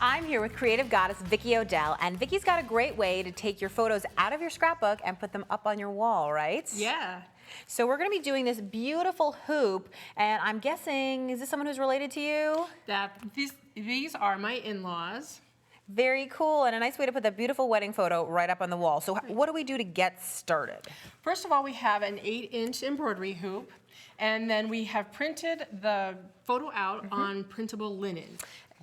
I'm here with creative goddess Vicki O'Dell, and Vicki's got a great way to take your photos out of your scrapbook and put them up on your wall, right? Yeah. So we're going to be doing this beautiful hoop, and I'm guessing, is this someone who's related to you? These are my in-laws. Very cool, and a nice way to put that beautiful wedding photo right up on the wall. So what do we do to get started? First of all, we have an 8-inch embroidery hoop, and then we have printed the photo out on printable linen.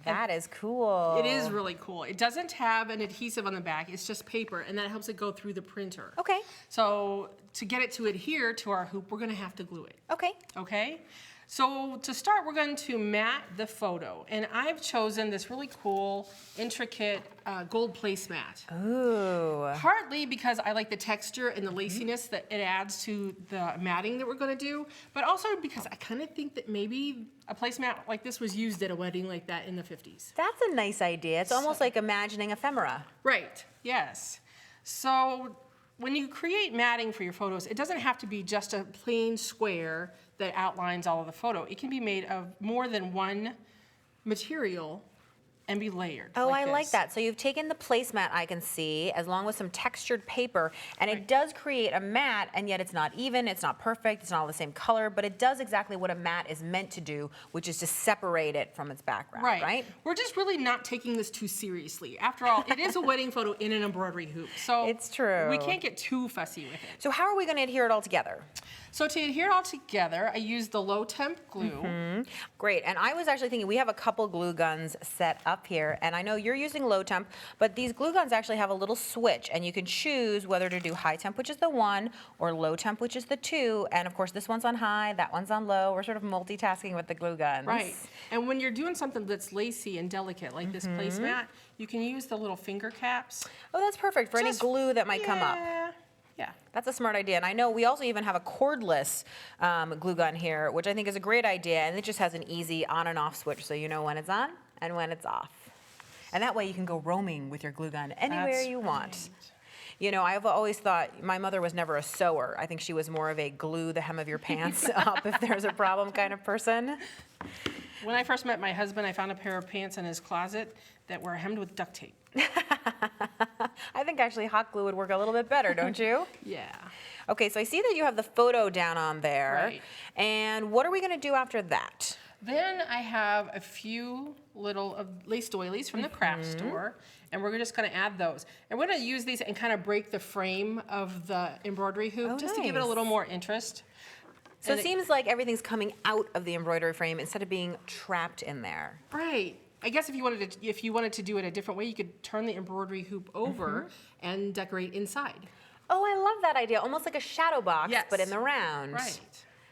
That is cool. It is really cool. It doesn't have an adhesive on the back, it's just paper, and that helps it go through the printer. Okay. So to get it to adhere to our hoop, we're gonna have to glue it. Okay. Okay? So to start, we're going to mat the photo, and I've chosen this really cool, intricate gold placemat. Ooh. Partly because I like the texture and the laciness that it adds to the matting that we're going to do, but also because I kind of think that maybe a placemat like this was used at a wedding like that in the 50s. That's a nice idea. It's almost like imagining ephemera. Right, yes. So when you create matting for your photos, it doesn't have to be just a plain square that outlines all of the photo. It can be made of more than one material and be layered. Oh, I like this. that. So you've taken the placemat, I can see, as long with some textured paper, and it does create a mat, and yet it's not even, it's not perfect, it's not all the same color, but it does exactly what a mat is meant to do, which is to separate it from its background, right? We're just really not taking this too seriously. After all, it is a wedding photo in an embroidery hoop, so it's true. We can't get too fussy with it. So how are we going to adhere it all together? So to adhere it all together, I used the low temp glue. Great, and I was actually thinking we have a couple glue guns set up here, and I know you're using low temp, but these glue guns actually have a little switch, and you can choose whether to do high temp, which is the 1, or low temp, which is the 2, and of course this one's on high, that one's on low. We're sort of multitasking with the glue guns. Right, and when you're doing something that's lacy and delicate, like this placemat, you can use the little finger caps. Oh, that's perfect for any glue that might come up. Yeah. That's a smart idea. And I know we also even have a cordless glue gun here, which I think is a great idea. And it just has an easy on and off switch, so you know when it's on and when it's off. And that way you can go roaming with your glue gun anywhere you want. You know, I've always thought my mother was never a sewer. I think she was more of a glue the hem of your pants up if there's a problem kind of person. When I first met my husband, I found a pair of pants in his closet that were hemmed with duct tape. I think actually hot glue would work a little bit better, don't you? Yeah. Okay, so I see that you have the photo down on there. Right. And what are we going to do after that? Then I have a few little lace doilies from the craft store, and we're just going to add those. And we're going to use these and kind of break the frame of the embroidery hoop just to give it a little more interest. So it seems like everything's coming out of the embroidery frame instead of being trapped in there. Right. I guess if you wanted to do it a different way, you could turn the embroidery hoop over and decorate inside. Oh, I love that idea. Almost like a shadow box, Yes. but in the round. Right.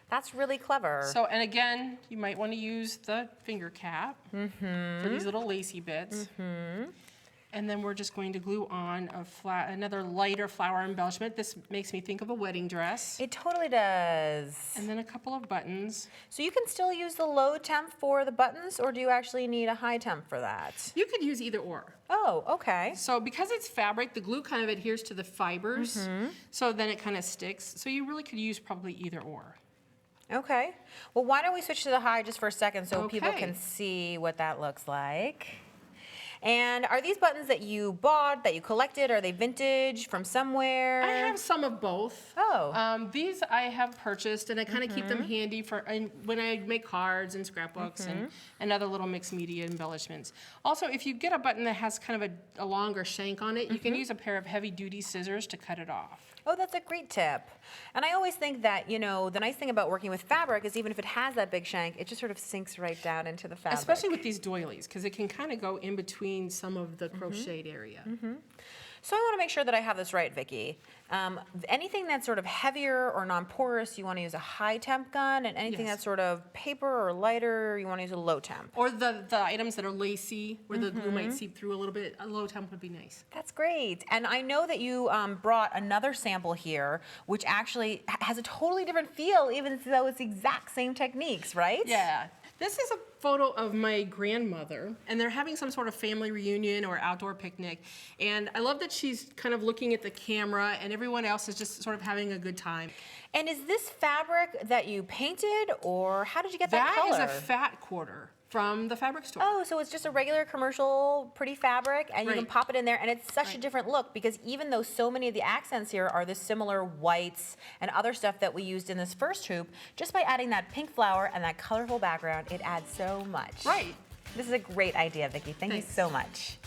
That's really clever. So, and again, you might want to use the finger cap for these little lacy bits. And then we're just going to glue on another lighter flower embellishment. This makes me think of a wedding dress. It totally does. And then a couple of buttons. So you can still use the low temp for the buttons, or do you actually need a high temp for that? You could use either or. Oh, okay. So because it's fabric, the glue kind of adheres to the fibers, so then it kind of sticks. So you really could use probably either or. Okay. Well, why don't we switch to the high just for a second so people can see what that looks like. And are these buttons that you bought, that you collected? Are they vintage from somewhere? I have some of both. Oh. These I have purchased, and I kind of keep them handy for when I make cards and scrapbooks and other little mixed media embellishments. Also, if you get a button that has kind of a longer shank on it, you can use a pair of heavy-duty scissors to cut it off. Oh, that's a great tip. And I always think that, you know, the nice thing about working with fabric is even if it has that big shank, it just sort of sinks right down into the fabric. Especially with these doilies, because it can kind of go in between some of the crocheted area. So I want to make sure that I have this right, Vicki. Anything that's sort of heavier or non-porous, you want to use a high temp gun, and anything that's sort of paper or lighter, you want to use a low temp. Or the items that are lacy, where the glue might seep through a little bit, a low temp would be nice. That's great. And I know that you brought another sample here, which actually has a totally different feel, even though it's the exact same techniques, right? Yeah. This is a photo of my grandmother, and they're having some sort of family reunion or outdoor picnic. And I love that she's kind of looking at the camera, and everyone else is just sort of having a good time. And is this fabric that you painted, or how did you get that color? That is a fat quarter from the fabric store. Oh, so it's just a regular commercial pretty fabric, and you can Right. pop it in there, and it's such a Right. different look, because even though so many of the accents here are the similar whites and other stuff that we used in this first hoop, just by adding that pink flower and that colorful background, it adds so much. Right. This is a great idea, Vicki. Thank you Thanks. so much.